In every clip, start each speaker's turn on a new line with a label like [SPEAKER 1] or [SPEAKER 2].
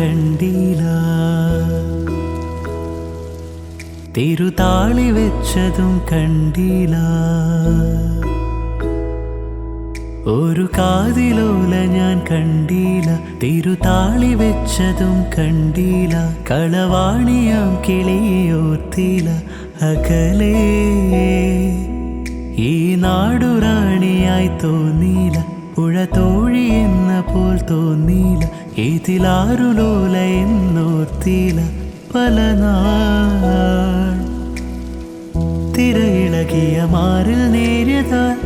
[SPEAKER 1] കണ്ടില്ല, തിരുതാളി വെച്ചതും കണ്ടില്ല, ഒരു കാതിലോല ഞാൻ കണ്ടില്ല, തിരുതാളി വെച്ചതും കണ്ടില്ല, കളവാണിയാം കിളിയോർത്തില്ല, അകലേ ഈ നാടുറാണിയായി തോന്നിയില്ല, പുഴ തോഴി എന്ന പോൽ തോന്നിയില്ല, ഇതിലാരുലോല എന്നോർത്തില്ല, പല നാൾ തിരയിളകിയ മാറിൽ നേരിയതാൽ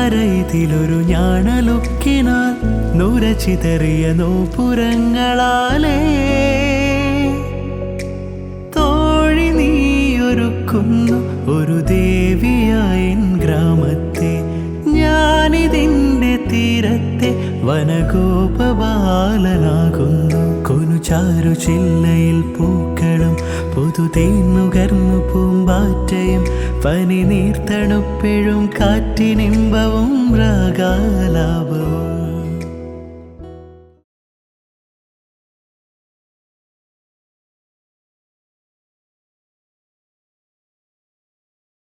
[SPEAKER 1] അരയിതിലൊരു ഞാണലൊക്കിനാൽ നുരച്ചിതറിയ നോപുരങ്ങളാലേ തോഴി നീയൊരുക്കുന്നു ഒരു ദേവിയായ ഗ്രാമത്തെ, ഞാനിതിൻ്റെ തീരത്തെ വനഗോപബാലനാകുന്നു. കൊനുചാരു ചില്ലയിൽ പൂക്കളും പുതുതേന്നുകർന്നു പൂമ്പാറ്റയും പനി നീർത്തണുപ്പെഴും കാറ്റിനിമ്പവും രാഗാലാപവും.